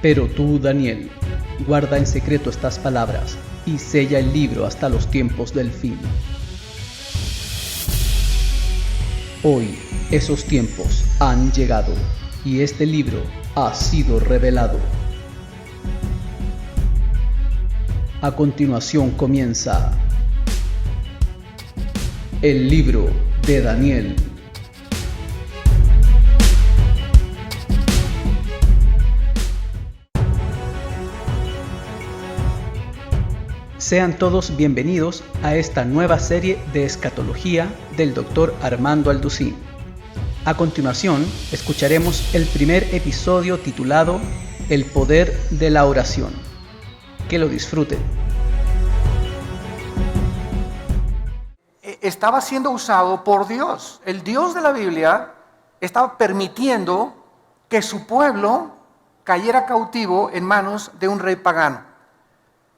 Pero tú, Daniel, guarda en secreto estas palabras y sella el libro hasta los tiempos del fin. Hoy esos tiempos han llegado y este libro ha sido revelado. A continuación comienza el libro de Daniel. Sean todos bienvenidos a esta nueva serie de escatología del Dr. Armando Alducín. A continuación, escucharemos el primer episodio titulado El poder de la oración. Que lo disfruten. Estaba siendo usado por Dios. El Dios de la Biblia estaba permitiendo que su pueblo cayera cautivo en manos de un rey pagano.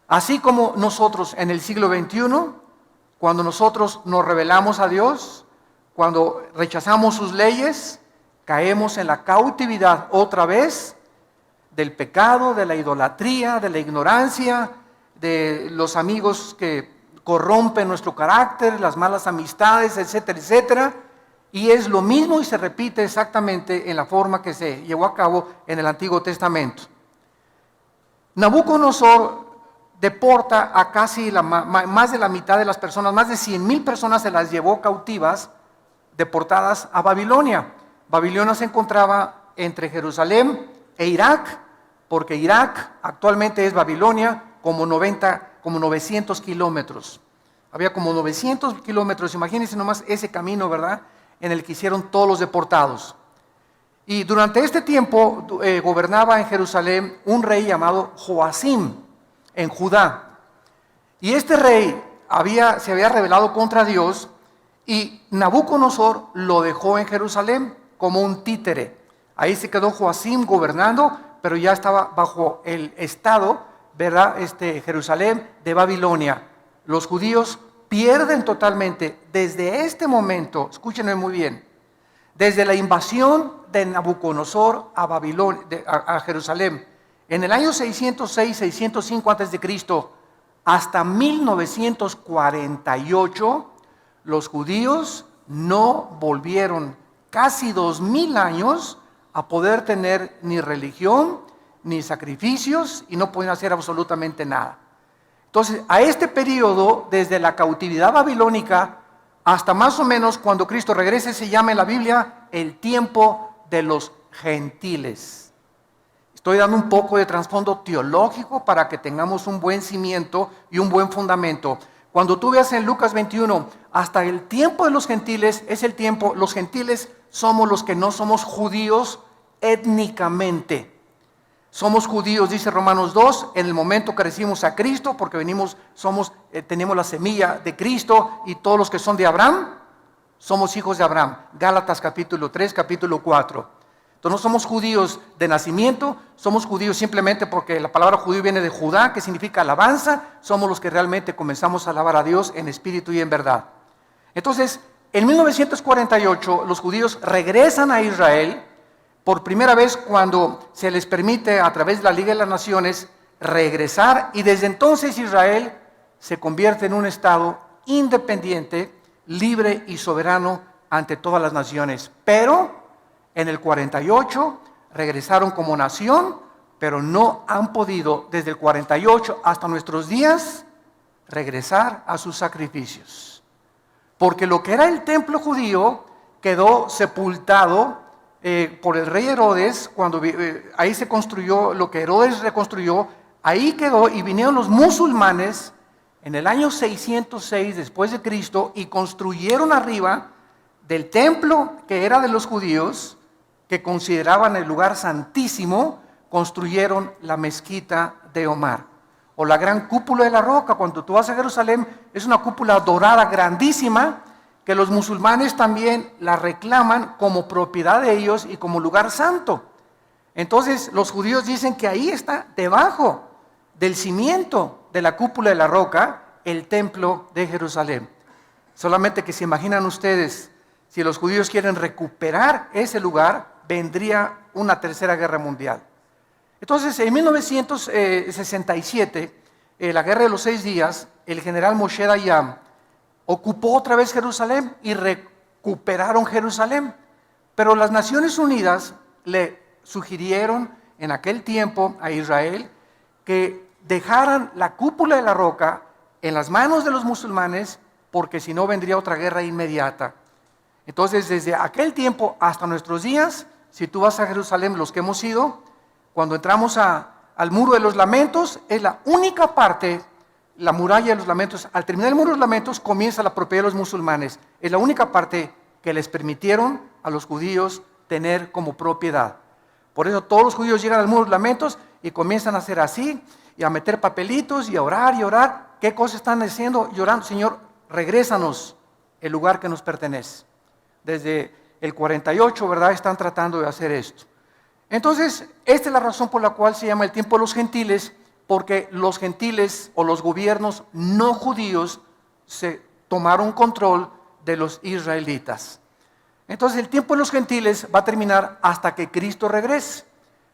Así como nosotros en el siglo XXI, cuando nosotros nos rebelamos a Dios, cuando rechazamos sus leyes, caemos en la cautividad otra vez del pecado, de la idolatría, de la ignorancia, de los amigos que corrompen nuestro carácter, las malas amistades, etcétera, etcétera. Y es lo mismo y se repite exactamente en la forma que se llevó a cabo en el Antiguo Testamento. Nabucodonosor deporta a casi más de la mitad de las personas, más de 100,000 personas se las llevó cautivas, deportadas a Babilonia. Babilonia se encontraba entre Jerusalén e Irak, porque Irak actualmente es Babilonia, como 900 kilómetros. Había como 900 kilómetros, imagínense nomás ese camino, ¿verdad?, en el que hicieron todos los deportados. Y durante este tiempo gobernaba en Jerusalén un rey llamado Joacim, en Judá. Y este rey se había rebelado contra Dios y Nabucodonosor lo dejó en Jerusalén como un títere. Ahí se quedó Joacim gobernando, pero ya estaba bajo el estado, ¿verdad?, Jerusalén de Babilonia. Los judíos pierden totalmente desde este momento, escúchenme muy bien, desde la invasión de Nabucodonosor a Jerusalén, en el año 606-605 a.C., hasta 1948, los judíos no volvieron casi 2000 años a poder tener ni religión, ni sacrificios, y no podían hacer absolutamente nada. Entonces, a este periodo, desde la cautividad babilónica hasta más o menos cuando Cristo regrese, se llama en la Biblia el tiempo de los gentiles. Estoy dando un poco de trasfondo teológico para que tengamos un buen cimiento y un buen fundamento. Cuando tú veas en Lucas 21, hasta el tiempo de los gentiles es el tiempo, los gentiles somos los que no somos judíos étnicamente. Somos judíos, dice Romanos 2, en el momento que recibimos a Cristo, porque tenemos la semilla de Cristo, y todos los que son de Abraham, somos hijos de Abraham. Gálatas capítulo 3, capítulo 4. Entonces no somos judíos de nacimiento, somos judíos simplemente porque la palabra judío viene de Judá, que significa alabanza. Somos los que realmente comenzamos a alabar a Dios en espíritu y en verdad. Entonces, en 1948 los judíos regresan a Israel por primera vez cuando se les permite a través de la Liga de las Naciones regresar, y desde entonces Israel se convierte en un estado independiente, libre y soberano ante todas las naciones. Pero en el 48 regresaron como nación, pero no han podido desde el 48 hasta nuestros días regresar a sus sacrificios. Porque lo que era el templo judío quedó sepultado por el rey Herodes, cuando ahí se construyó lo que Herodes reconstruyó, ahí quedó, y vinieron los musulmanes en el año 606 después de Cristo y construyeron arriba del templo que era de los judíos, que consideraban el lugar santísimo, construyeron la mezquita de Omar, o la gran cúpula de la roca. Cuando tú vas a Jerusalén, es una cúpula dorada grandísima, que los musulmanes también la reclaman como propiedad de ellos y como lugar santo. Entonces los judíos dicen que ahí está, debajo del cimiento de la cúpula de la roca, el templo de Jerusalén. Solamente que se imaginan ustedes, si los judíos quieren recuperar ese lugar, vendría una tercera guerra mundial. Entonces, en 1967, la Guerra de los 6 días, el general Moshe Dayan ocupó otra vez Jerusalén y recuperaron Jerusalén. Pero las Naciones Unidas le sugirieron en aquel tiempo a Israel que dejaran la cúpula de la roca en las manos de los musulmanes, porque si no vendría otra guerra inmediata. Entonces, desde aquel tiempo hasta nuestros días, si tú vas a Jerusalén, los que hemos ido, cuando entramos al Muro de los Lamentos, es la única parte, la muralla de los lamentos. Al terminar el Muro de los Lamentos comienza la propiedad de los musulmanes. Es la única parte que les permitieron a los judíos tener como propiedad. Por eso todos los judíos llegan al Muro de los Lamentos y comienzan a hacer así, y a meter papelitos y a orar y orar. ¿Qué cosas están haciendo? Llorando: Señor, regrésanos el lugar que nos pertenece. Desde el 48, ¿verdad?, están tratando de hacer esto. Entonces, esta es la razón por la cual se llama el tiempo de los gentiles, porque los gentiles o los gobiernos no judíos se tomaron control de los israelitas. Entonces, el tiempo de los gentiles va a terminar hasta que Cristo regrese,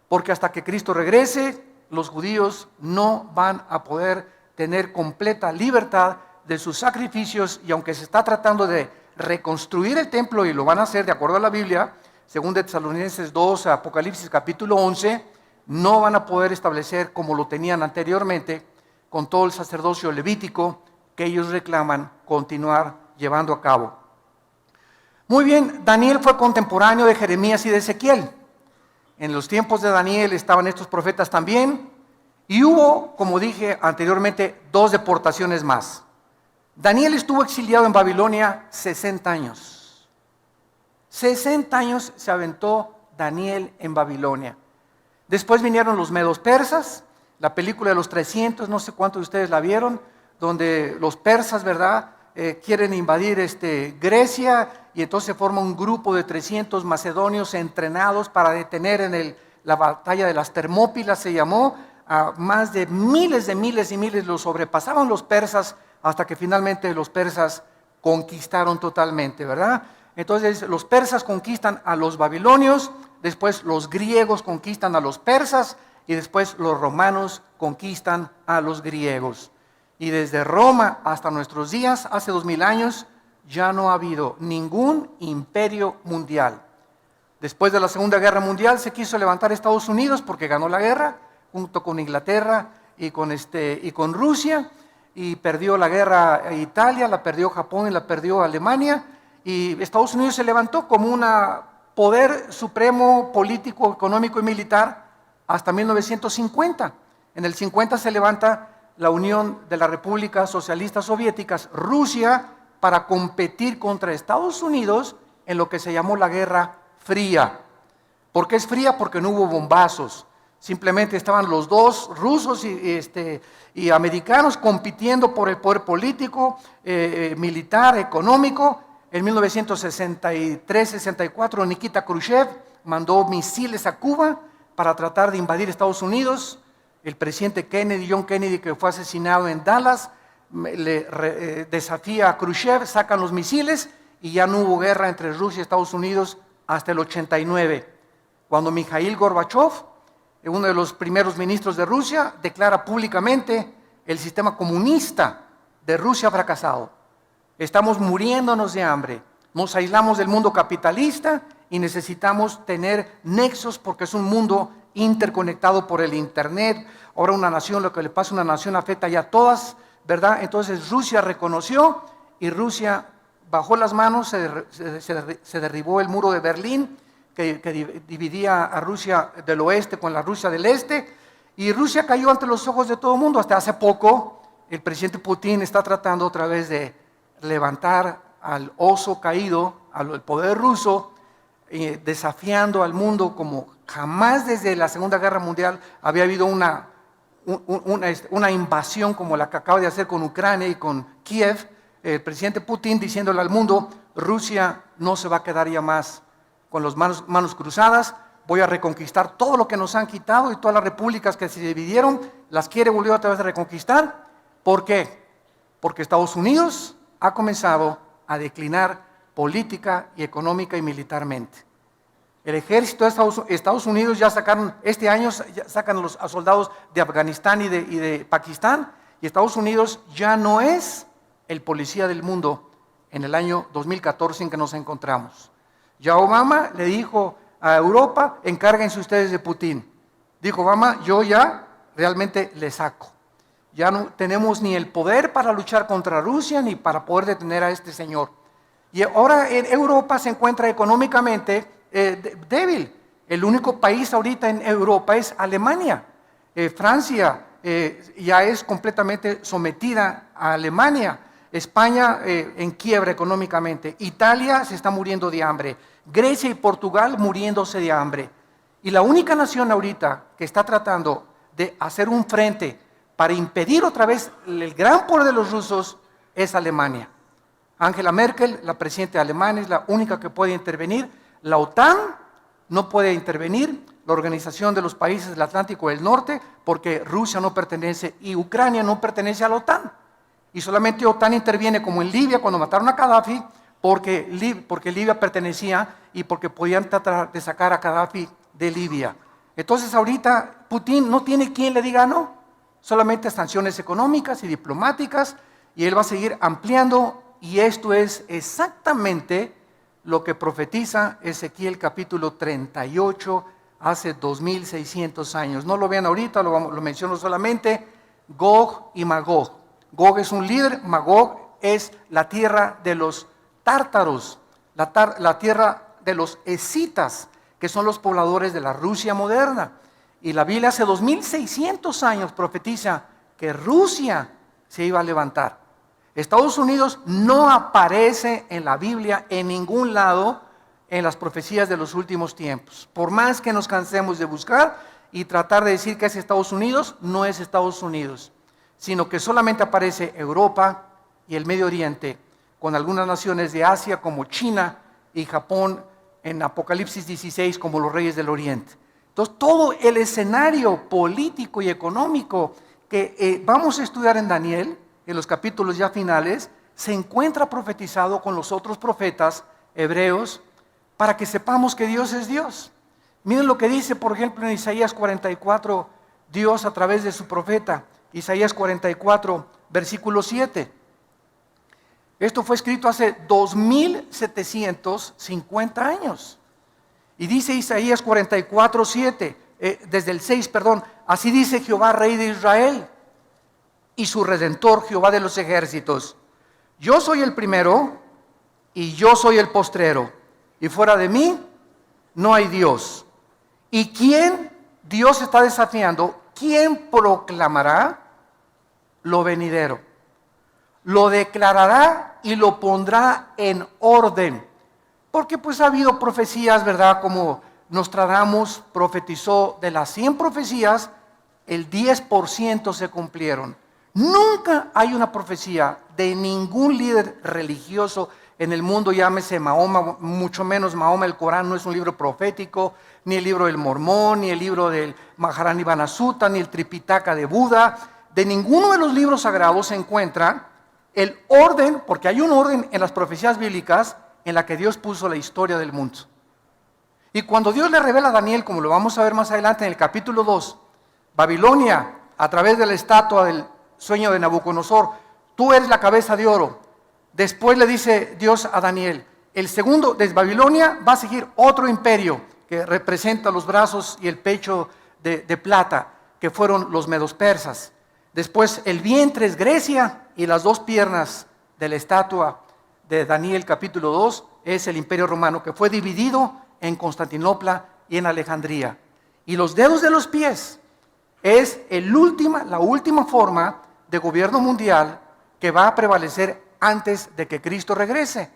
porque hasta que Cristo regrese, los judíos no van a poder tener completa libertad de sus sacrificios, y aunque se está tratando de reconstruir el templo, y lo van a hacer de acuerdo a la Biblia, según de Tesalonicenses 2, Apocalipsis capítulo 11, no van a poder establecer como lo tenían anteriormente, con todo el sacerdocio levítico que ellos reclaman continuar llevando a cabo. Muy bien, Daniel fue contemporáneo de Jeremías y de Ezequiel. En los tiempos de Daniel estaban estos profetas también, y hubo, como dije anteriormente, 2 deportaciones más. Daniel estuvo exiliado en Babilonia 60 años. 60 años se aventó Daniel en Babilonia. Después vinieron los medos persas, la película de los 300, no sé cuántos de ustedes la vieron, donde los persas, ¿verdad?, quieren invadir Grecia, y entonces se forma un grupo de 300 macedonios entrenados para detener en la batalla de las Termópilas, se llamó. A más de miles y miles los sobrepasaban los persas, hasta que finalmente los persas conquistaron totalmente, ¿verdad? Entonces los persas conquistan a los babilonios, después los griegos conquistan a los persas, y después los romanos conquistan a los griegos. Y desde Roma hasta nuestros días, hace 2000 años, ya no ha habido ningún imperio mundial. Después de la Segunda Guerra Mundial se quiso levantar Estados Unidos porque ganó la guerra, junto con Inglaterra y con Rusia, y perdió la guerra Italia, la perdió Japón y la perdió Alemania, y Estados Unidos se levantó como un poder supremo político, económico y militar hasta 1950. En el 50 se levanta la Unión de las Repúblicas Socialistas Soviéticas, Rusia, para competir contra Estados Unidos en lo que se llamó la Guerra Fría. ¿Por qué es fría? Porque no hubo bombazos. Simplemente estaban los dos, rusos y americanos, compitiendo por el poder político, militar, económico. En 1963-64, Nikita Khrushchev mandó misiles a Cuba para tratar de invadir Estados Unidos. El presidente Kennedy, John Kennedy, que fue asesinado en Dallas, desafía a Khrushchev, sacan los misiles, y ya no hubo guerra entre Rusia y Estados Unidos hasta el 89, cuando Mikhail Gorbachev, uno de los primeros ministros de Rusia, declara públicamente: el sistema comunista de Rusia ha fracasado. Estamos muriéndonos de hambre, nos aislamos del mundo capitalista y necesitamos tener nexos, porque es un mundo interconectado por el internet. Ahora una nación, lo que le pasa a una nación afecta ya a todas, ¿verdad? Entonces Rusia reconoció, y Rusia bajó las manos, se derribó el muro de Berlín, que dividía a Rusia del oeste con la Rusia del este, y Rusia cayó ante los ojos de todo el mundo. Hasta hace poco el presidente Putin está tratando otra vez de levantar al oso caído, al poder ruso, desafiando al mundo como jamás desde la Segunda Guerra Mundial había habido una invasión como la que acaba de hacer con Ucrania y con Kiev. El presidente Putin diciéndole al mundo: Rusia no se va a quedar ya más con las manos cruzadas, voy a reconquistar todo lo que nos han quitado, y todas las repúblicas que se dividieron las quiere volver otra vez a reconquistar. ¿Por qué? Porque Estados Unidos ha comenzado a declinar política y económica y militarmente. El ejército de Estados Unidos ya sacaron, este año ya sacan a soldados de Afganistán y de Pakistán, y Estados Unidos ya no es el policía del mundo en el año 2014 en que nos encontramos. Ya Obama le dijo a Europa, encárguense ustedes de Putin. Dijo Obama, yo ya realmente le saco. Ya no tenemos ni el poder para luchar contra Rusia ni para poder detener a este señor. Y ahora en Europa se encuentra económicamente débil. El único país ahorita en Europa es Alemania. Francia ya es completamente sometida a Alemania. España en quiebra económicamente. Italia se está muriendo de hambre. Grecia y Portugal muriéndose de hambre. Y la única nación ahorita que está tratando de hacer un frente para impedir otra vez el gran poder de los rusos es Alemania. Angela Merkel, la presidenta alemana, es la única que puede intervenir. La OTAN no puede intervenir, la Organización de los Países del Atlántico del Norte, porque Rusia no pertenece y Ucrania no pertenece a la OTAN. Y solamente OTAN interviene como en Libia cuando mataron a Gaddafi, porque Libia pertenecía y porque podían tratar de sacar a Gaddafi de Libia. Entonces ahorita Putin no tiene quien le diga no, solamente sanciones económicas y diplomáticas, y él va a seguir ampliando, y esto es exactamente lo que profetiza Ezequiel capítulo 38 hace 2600 años. No lo vean ahorita, lo menciono solamente. Gog y Magog. Gog es un líder, Magog es la tierra de los tártaros, la tierra de los escitas, que son los pobladores de la Rusia moderna. Y la Biblia hace 2600 años profetiza que Rusia se iba a levantar. Estados Unidos no aparece en la Biblia en ningún lado en las profecías de los últimos tiempos. Por más que nos cansemos de buscar y tratar de decir que es Estados Unidos, no es Estados Unidos, sino que solamente aparece Europa y el Medio Oriente, con algunas naciones de Asia como China y Japón en Apocalipsis 16 como los reyes del Oriente. Entonces todo el escenario político y económico que vamos a estudiar en Daniel, en los capítulos ya finales, se encuentra profetizado con los otros profetas hebreos para que sepamos que Dios es Dios. Miren lo que dice, por ejemplo, en Isaías 44, Dios a través de su profeta, Isaías 44, versículo 7. Esto fue escrito hace 2750 años. Y dice Isaías 44, 7, desde el 6, perdón, así dice Jehová, Rey de Israel, y su Redentor, Jehová de los ejércitos. Yo soy el primero y yo soy el postrero, y fuera de mí no hay Dios. ¿Y quién Dios está desafiando? ¿Quién proclamará lo venidero? Lo declarará y lo pondrá en orden. Porque pues ha habido profecías, ¿verdad? Como Nostradamus profetizó, de las 100 profecías, el 10% se cumplieron. Nunca hay una profecía de ningún líder religioso en el mundo, llámese Mahoma, mucho menos Mahoma, el Corán no es un libro profético, ni el libro del Mormón, ni el libro del Maharanibana Sutta, ni el Tripitaka de Buda. De ninguno de los libros sagrados se encuentra el orden, porque hay un orden en las profecías bíblicas en la que Dios puso la historia del mundo. Y cuando Dios le revela a Daniel, como lo vamos a ver más adelante en el capítulo 2, Babilonia, a través de la estatua del sueño de Nabucodonosor, tú eres la cabeza de oro. Después le dice Dios a Daniel, el segundo, desde Babilonia va a seguir otro imperio que representa los brazos y el pecho de plata, que fueron los medos persas. Después el vientre es Grecia y las dos piernas de la estatua de Daniel capítulo 2 es el imperio romano, que fue dividido en Constantinopla y en Alejandría. Y los dedos de los pies es la última forma de gobierno mundial que va a prevalecer antes de que Cristo regrese.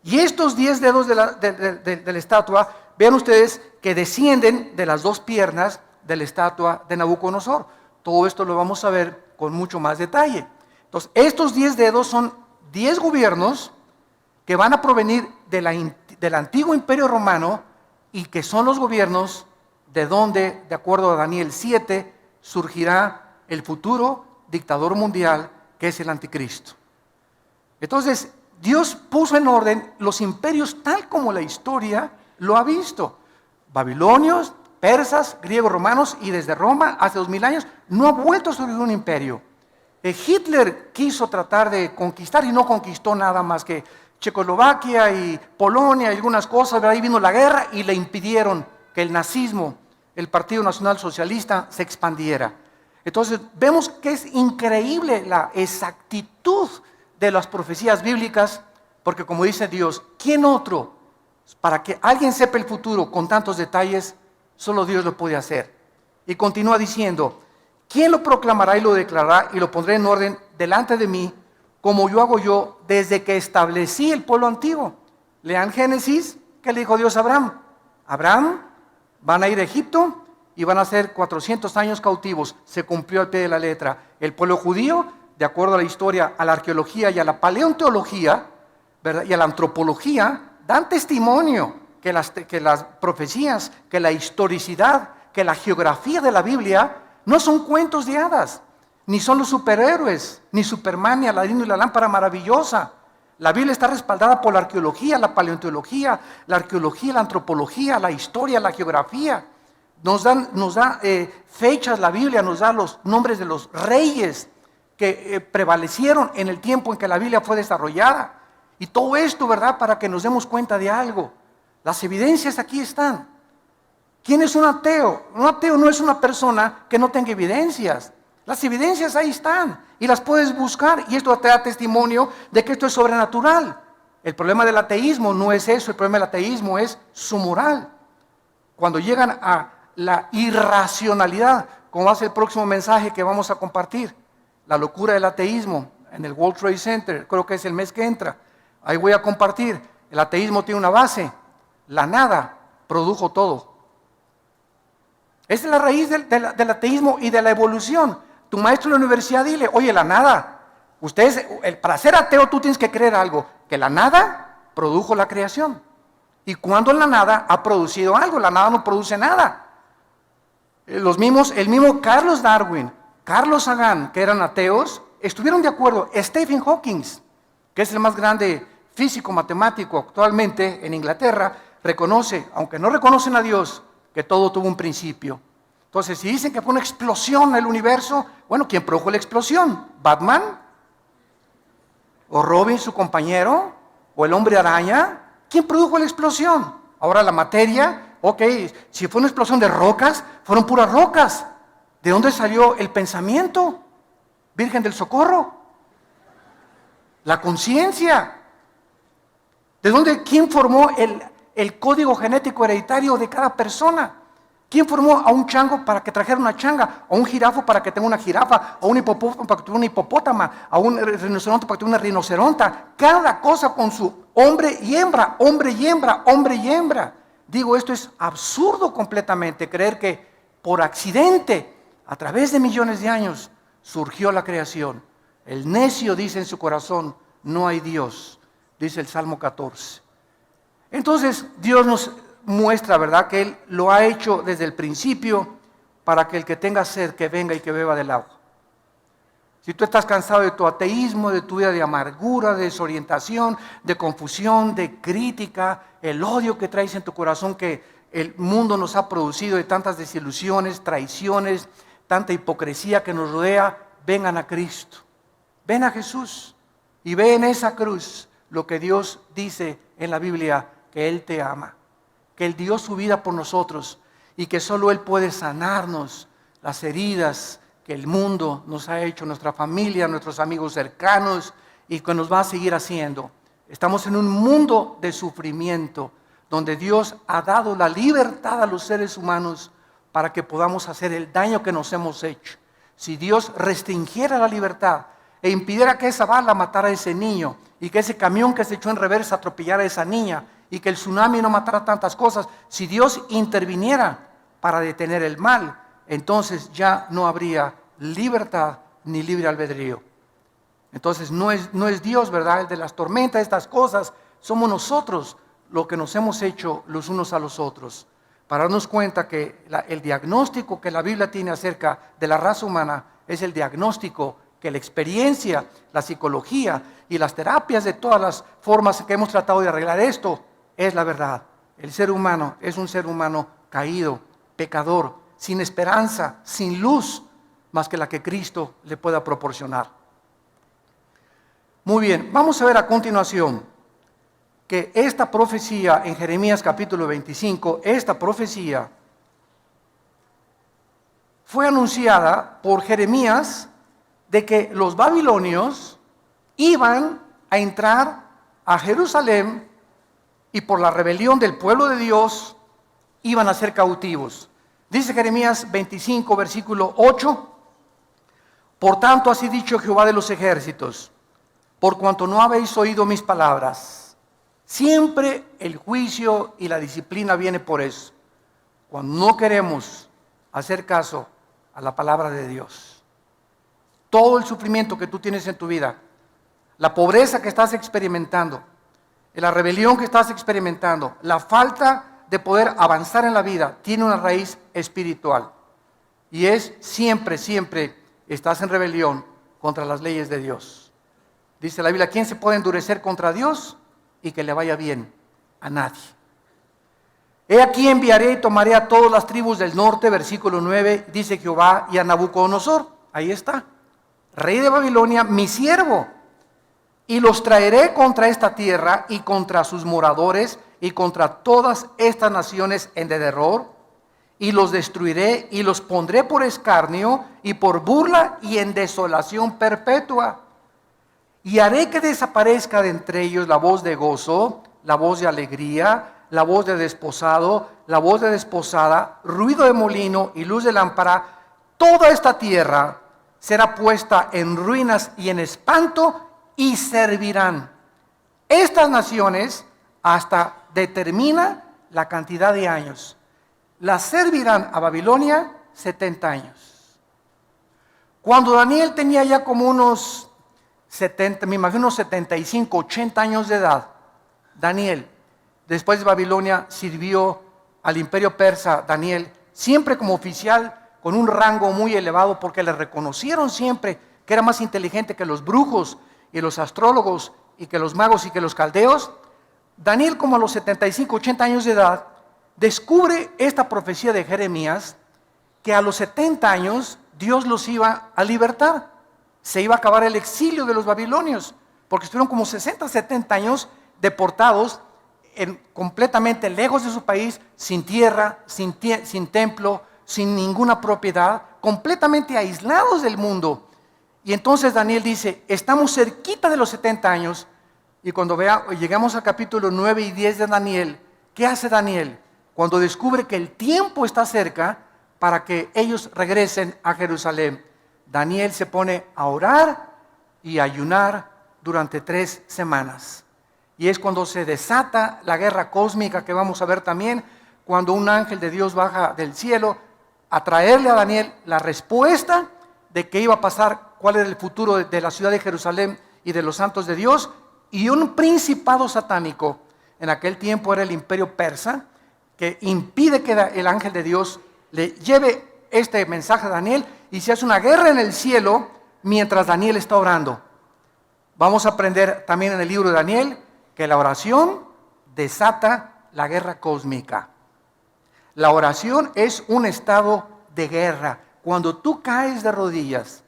Y estos 10 dedos de la estatua, vean ustedes que descienden de las dos piernas de la estatua de Nabucodonosor. Todo esto lo vamos a ver con mucho más detalle. Entonces, estos 10 dedos son 10 gobiernos que van a provenir del antiguo imperio romano y que son los gobiernos de donde, de acuerdo a Daniel 7, surgirá el futuro dictador mundial que es el anticristo. Entonces, Dios puso en orden los imperios tal como la historia lo ha visto. babilonios, persas, griegos, romanos, y desde Roma hace 2000 años no ha vuelto a surgir un imperio. Hitler quiso tratar de conquistar y no conquistó nada más que Checoslovaquia y Polonia y algunas cosas, pero ahí vino la guerra y le impidieron que el nazismo, el Partido Nacional Socialista, se expandiera. Entonces vemos que es increíble la exactitud de las profecías bíblicas, porque como dice Dios, ¿quién otro? Para que alguien sepa el futuro con tantos detalles, solo Dios lo puede hacer. Y continúa diciendo, ¿quién lo proclamará y lo declarará y lo pondré en orden delante de mí, como yo hago yo desde que establecí el pueblo antiguo? Lean Génesis, ¿qué le dijo Dios a Abraham? Abraham, van a ir a Egipto y van a ser 400 años cautivos. Se cumplió al pie de la letra. El pueblo judío, de acuerdo a la historia, a la arqueología y a la paleontología, ¿verdad?, y a la antropología, dan testimonio que las profecías, que la historicidad, que la geografía de la Biblia no son cuentos de hadas, ni son los superhéroes, ni Superman, ni Aladino y la lámpara maravillosa. La Biblia está respaldada por la arqueología, la paleontología, la arqueología, la antropología, la historia, la geografía. Nos da fechas la Biblia, nos da los nombres de los reyes que prevalecieron en el tiempo en que la Biblia fue desarrollada. Y todo esto, ¿verdad?, para que nos demos cuenta de algo. Las evidencias aquí están. ¿Quién es un ateo? Un ateo no es una persona que no tenga evidencias. Las evidencias ahí están y las puedes buscar, y esto te da testimonio de que esto es sobrenatural. El problema del ateísmo no es eso, el problema del ateísmo es su moral. Cuando llegan a la irracionalidad, como va a ser el próximo mensaje que vamos a compartir, la locura del ateísmo en el World Trade Center, creo que es el mes que entra, ahí voy a compartir. El ateísmo tiene una base: la nada produjo todo. Esa es la raíz del ateísmo y de la evolución. Tu maestro en la universidad, dile, oye, la nada, para ser ateo tú tienes que creer algo, que la nada produjo la creación. Y cuando la nada ha producido algo, la nada no produce nada. El mismo Carlos Darwin, Carlos Sagan, que eran ateos, estuvieron de acuerdo. Stephen Hawking, que es el más grande físico matemático actualmente en Inglaterra, reconoce, aunque no reconocen a Dios, que todo tuvo un principio. Entonces, si dicen que fue una explosión en el universo, bueno, ¿quién produjo la explosión? ¿Batman? ¿O Robin, su compañero? ¿O el hombre araña? ¿Quién produjo la explosión? Ahora la materia, ok, si fue una explosión de rocas, fueron puras rocas. ¿De dónde salió el pensamiento? Virgen del Socorro. La conciencia. ¿De dónde? ¿Quién formó el código genético hereditario de cada persona? ¿Quién formó a un chango para que trajera una changa? ¿A un jirafo para que tenga una jirafa? ¿A un hipopótamo para que tenga una hipopótama? ¿A un rinoceronte para que tenga una rinoceronta? Cada cosa con su hombre y hembra, hombre y hembra, hombre y hembra. Digo, esto es absurdo completamente, creer que por accidente, a través de millones de años, surgió la creación. El necio dice en su corazón, no hay Dios, dice el Salmo 14. Entonces Dios nos muestra, ¿verdad?, que Él lo ha hecho desde el principio para que el que tenga sed, que venga y que beba del agua. Si tú estás cansado de tu ateísmo, de tu vida de amargura, de desorientación, de confusión, de crítica, el odio que traes en tu corazón que el mundo nos ha producido, de tantas desilusiones, traiciones, tanta hipocresía que nos rodea, vengan a Cristo. Ven a Jesús y ve en esa cruz lo que Dios dice en la Biblia, que Él te ama, que Él dio su vida por nosotros y que solo Él puede sanarnos las heridas que el mundo nos ha hecho, nuestra familia, nuestros amigos cercanos, y que nos va a seguir haciendo. Estamos en un mundo de sufrimiento donde Dios ha dado la libertad a los seres humanos para que podamos hacer el daño que nos hemos hecho. Si Dios restringiera la libertad e impidiera que esa bala matara a ese niño y que ese camión que se echó en reversa atropellara a esa niña y que el tsunami no matara tantas cosas, si Dios interviniera para detener el mal, entonces ya no habría libertad ni libre albedrío. Entonces no es Dios, ¿verdad?, el de las tormentas, estas cosas, somos nosotros lo que nos hemos hecho los unos a los otros, para darnos cuenta que el diagnóstico que la Biblia tiene acerca de la raza humana es el diagnóstico que la experiencia, la psicología y las terapias de todas las formas que hemos tratado de arreglar esto, es la verdad. El ser humano es un ser humano caído, pecador, sin esperanza, sin luz, más que la que Cristo le pueda proporcionar. Muy bien, vamos a ver a continuación que esta profecía en Jeremías capítulo 25, esta profecía fue anunciada por Jeremías de que los babilonios iban a entrar a Jerusalén y por la rebelión del pueblo de Dios iban a ser cautivos. Dice Jeremías 25, versículo 8, por tanto así dicho Jehová de los ejércitos, por cuanto no habéis oído mis palabras. Siempre el juicio y la disciplina viene por eso, cuando no queremos hacer caso a la palabra de Dios. Todo el sufrimiento que tú tienes en tu vida, la pobreza que estás experimentando, la rebelión que estás experimentando, la falta de poder avanzar en la vida, tiene una raíz espiritual. Y es siempre estás en rebelión contra las leyes de Dios. Dice la Biblia, ¿quién se puede endurecer contra Dios y que le vaya bien? A nadie. He aquí enviaré y tomaré a todas las tribus del norte, versículo 9, dice Jehová, y a Nabucodonosor, ahí está, rey de Babilonia, mi siervo, y los traeré contra esta tierra y contra sus moradores y contra todas estas naciones en derredor, y los destruiré y los pondré por escarnio y por burla y en desolación perpetua. Y haré que desaparezca de entre ellos la voz de gozo, la voz de alegría, la voz de desposado, la voz de desposada, ruido de molino y luz de lámpara. Toda esta tierra será puesta en ruinas y en espanto y servirán. Estas naciones hasta determina la cantidad de años. Las servirán a Babilonia 70 años. Cuando Daniel tenía ya como unos 70, me imagino 75, 80 años de edad, Daniel, después de Babilonia, sirvió al imperio persa, Daniel, siempre como oficial, con un rango muy elevado, porque le reconocieron siempre que era más inteligente que los brujos y los astrólogos y que los magos y que los caldeos. Daniel, como a los 75, 80 años de edad, descubre esta profecía de Jeremías, que a los 70 años Dios los iba a libertar. Se iba a acabar el exilio de los babilonios, porque estuvieron como 60, 70 años deportados completamente lejos de su país, sin tierra, sin templo, sin ninguna propiedad, completamente aislados del mundo. Y entonces Daniel dice, estamos cerquita de los 70 años, y cuando llegamos al capítulo 9 y 10 de Daniel, ¿qué hace Daniel? Cuando descubre que el tiempo está cerca para que ellos regresen a Jerusalén, Daniel se pone a orar y a ayunar durante 3 semanas. Y es cuando se desata la guerra cósmica que vamos a ver también, cuando un ángel de Dios baja del cielo a traerle a Daniel la respuesta de qué iba a pasar, cuál era el futuro de la ciudad de Jerusalén y de los santos de Dios. Y un principado satánico, en aquel tiempo era el imperio persa, que impide que el ángel de Dios le lleve este mensaje a Daniel, y se hace una guerra en el cielo mientras Daniel está orando. Vamos a aprender también en el libro de Daniel que la oración desata la guerra cósmica. La oración es un estado de guerra. Cuando tú caes de rodillas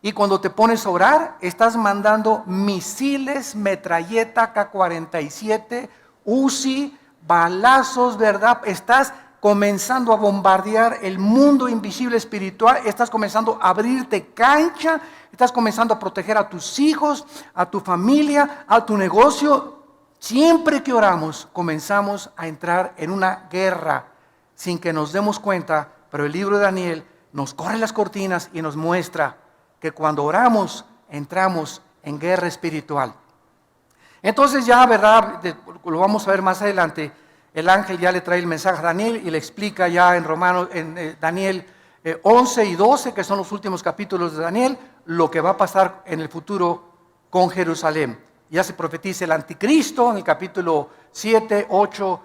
y cuando te pones a orar, estás mandando misiles, metralleta, K-47, Uzi, balazos, ¿verdad? Estás comenzando a bombardear el mundo invisible espiritual, estás comenzando a abrirte cancha, estás comenzando a proteger a tus hijos, a tu familia, a tu negocio. Siempre que oramos, comenzamos a entrar en una guerra sin que nos demos cuenta, pero el libro de Daniel nos corre las cortinas y nos muestra que cuando oramos, entramos en guerra espiritual. Entonces ya, ¿verdad? Lo vamos a ver más adelante. El ángel ya le trae el mensaje a Daniel y le explica ya en Daniel 11 y 12, que son los últimos capítulos de Daniel, lo que va a pasar en el futuro con Jerusalén. Ya se profetiza el anticristo en el capítulo 7, 8,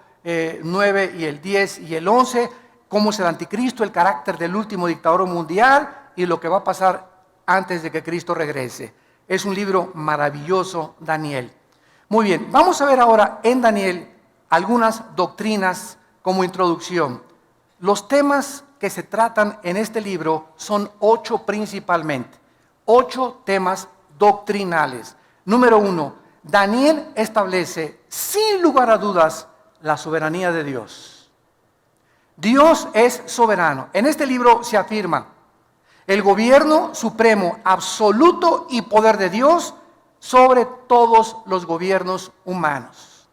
9 y el 10 y el 11, cómo es el anticristo, el carácter del último dictador mundial y lo que va a pasar antes de que Cristo regrese. Es un libro maravilloso, Daniel. Muy bien, vamos a ver ahora en Daniel algunas doctrinas como introducción. Los temas que se tratan en este libro son 8 principalmente. 8 temas doctrinales. Número 1, Daniel establece sin lugar a dudas la soberanía de Dios. Dios es soberano. En este libro se afirma el gobierno supremo, absoluto y poder de Dios sobre todos los gobiernos humanos.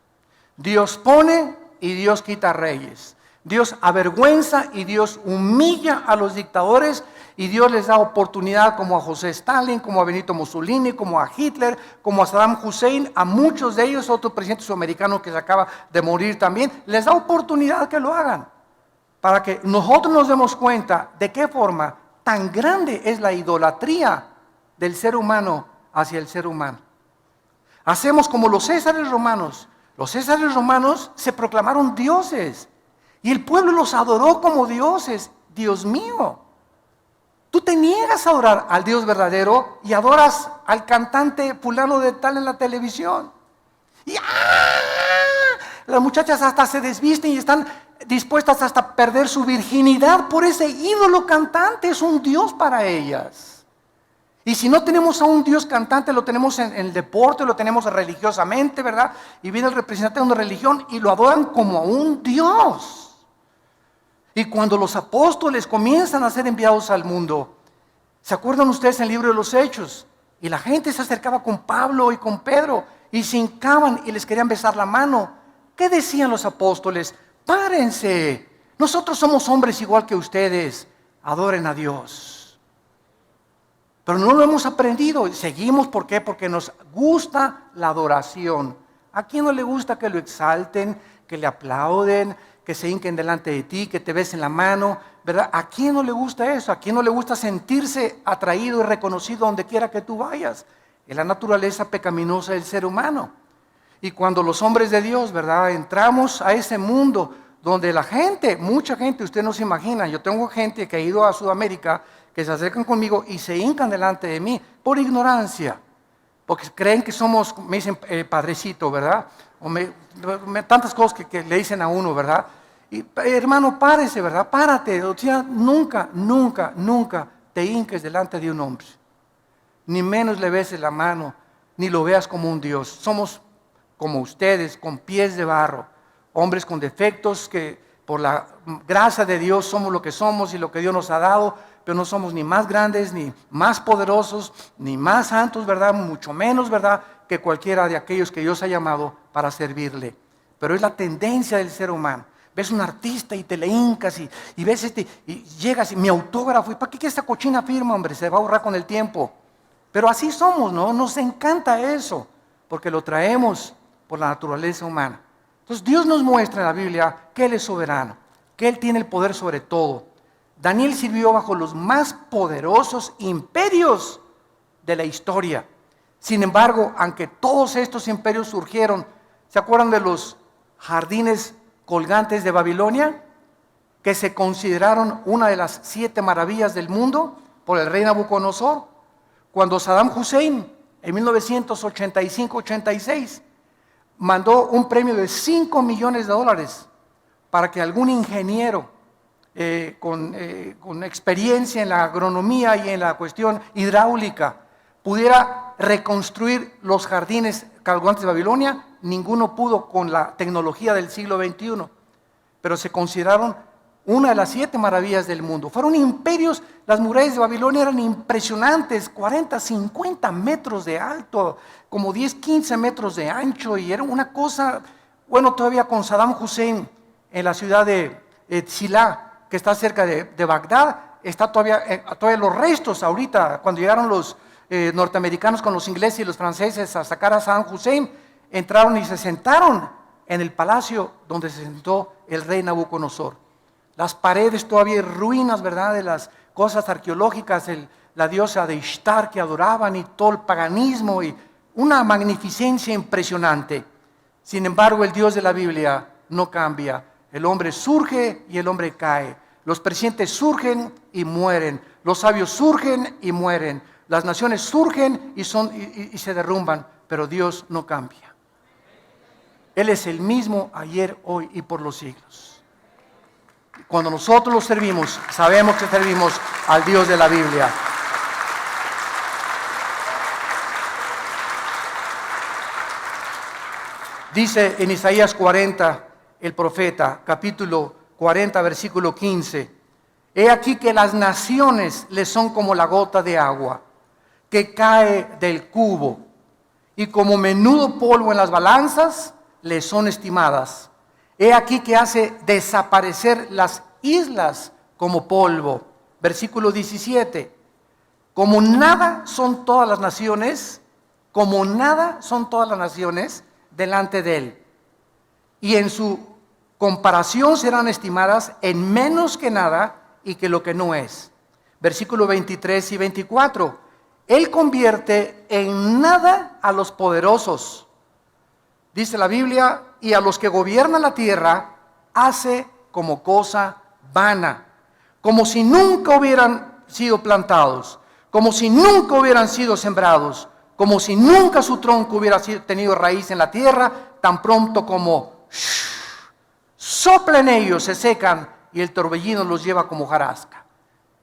Dios pone y Dios quita reyes. Dios avergüenza y Dios humilla a los dictadores y Dios les da oportunidad como a José Stalin, como a Benito Mussolini, como a Hitler, como a Saddam Hussein, a muchos de ellos, otro presidente sudamericano que se acaba de morir también, les da oportunidad que lo hagan, para que nosotros nos demos cuenta de qué forma tan grande es la idolatría del ser humano hacia el ser humano. Hacemos como los césares romanos. Los césares romanos se proclamaron dioses y el pueblo los adoró como dioses. Dios mío, tú te niegas a adorar al Dios verdadero y adoras al cantante fulano de tal en la televisión. Y las muchachas hasta se desvisten y están dispuestas hasta perder su virginidad por ese ídolo cantante. Es un Dios para ellas. Y si no tenemos a un Dios cantante, lo tenemos en el deporte, lo tenemos religiosamente, ¿verdad? Y viene el representante de una religión y lo adoran como a un Dios. Y cuando los apóstoles comienzan a ser enviados al mundo, ¿se acuerdan ustedes en el libro de los Hechos? Y la gente se acercaba con Pablo y con Pedro y se hincaban y les querían besar la mano. ¿Qué decían los apóstoles? Párense, nosotros somos hombres igual que ustedes, adoren a Dios. Pero no lo hemos aprendido, seguimos, ¿por qué? Porque nos gusta la adoración. ¿A quién no le gusta que lo exalten, que le aplauden, que se hinquen delante de ti, que te besen la mano, ¿verdad? ¿A quién no le gusta eso? ¿A quién no le gusta sentirse atraído y reconocido donde quiera que tú vayas? Es la naturaleza pecaminosa del ser humano. Y cuando los hombres de Dios, ¿verdad?, entramos a ese mundo donde la gente, mucha gente, usted no se imagina, yo tengo gente que ha ido a Sudamérica, que se acercan conmigo y se hincan delante de mí por ignorancia, porque creen que somos, me dicen padrecito, ¿verdad? O tantas cosas que le dicen a uno, ¿verdad? Y hermano, párese, ¿verdad? Párate, o sea, nunca te hinques delante de un hombre, ni menos le beses la mano, ni lo veas como un Dios. Somos como ustedes, con pies de barro, hombres con defectos que por la gracia de Dios somos lo que somos y lo que Dios nos ha dado, pero no somos ni más grandes, ni más poderosos, ni más santos, ¿verdad? Mucho menos, ¿verdad?, que cualquiera de aquellos que Dios ha llamado para servirle. Pero es la tendencia del ser humano. Ves un artista y te le hincas y ves y llegas y mi autógrafo, ¿y para qué esta cochina firma, hombre? Se va a borrar con el tiempo. Pero así somos, ¿no? Nos encanta eso, porque lo traemos por la naturaleza humana. Entonces Dios nos muestra en la Biblia que Él es soberano, que Él tiene el poder sobre todo. Daniel sirvió bajo los más poderosos imperios de la historia. Sin embargo, aunque todos estos imperios surgieron, ¿se acuerdan de los jardines colgantes de Babilonia? Que se consideraron una de las 7 maravillas del mundo por el rey Nabucodonosor. Cuando Saddam Hussein, en 1985-86, mandó un premio de $5 millones para que algún ingeniero con experiencia en la agronomía y en la cuestión hidráulica pudiera reconstruir los jardines colgantes de Babilonia. Ninguno pudo con la tecnología del siglo XXI, pero se consideraron una de las 7 maravillas del mundo. Fueron imperios, las murallas de Babilonia eran impresionantes, 40, 50 metros de alto, como 10, 15 metros de ancho, y era una cosa, bueno, todavía con Saddam Hussein en la ciudad de Silá, que está cerca de Bagdad, está todavía los restos ahorita, cuando llegaron los norteamericanos con los ingleses y los franceses a sacar a Saddam Hussein, entraron y se sentaron en el palacio donde se sentó el rey Nabucodonosor. Las paredes todavía hay ruinas, ¿verdad?, de las cosas arqueológicas, la diosa de Ishtar que adoraban y todo el paganismo y una magnificencia impresionante. Sin embargo, el Dios de la Biblia no cambia. El hombre surge y el hombre cae. Los presidentes surgen y mueren. Los sabios surgen y mueren. Las naciones surgen y se derrumban, pero Dios no cambia. Él es el mismo ayer, hoy y por los siglos. Cuando nosotros lo servimos, sabemos que servimos al Dios de la Biblia. Dice en Isaías 40, el profeta, capítulo 40, versículo 15, he aquí que las naciones le son como la gota de agua que cae del cubo, y como menudo polvo en las balanzas le son estimadas. He aquí que hace desaparecer las islas como polvo. Versículo 17, como nada son todas las naciones, como nada son todas las naciones delante de él, y en su comparación serán estimadas en menos que nada y que lo que no es. Versículo 23 y 24, él convierte en nada a los poderosos, dice la Biblia, y a los que gobiernan la tierra hace como cosa vana, como si nunca hubieran sido plantados, como si nunca hubieran sido sembrados, como si nunca su tronco hubiera tenido raíz en la tierra, tan pronto como soplan ellos, se secan y el torbellino los lleva como hojarasca.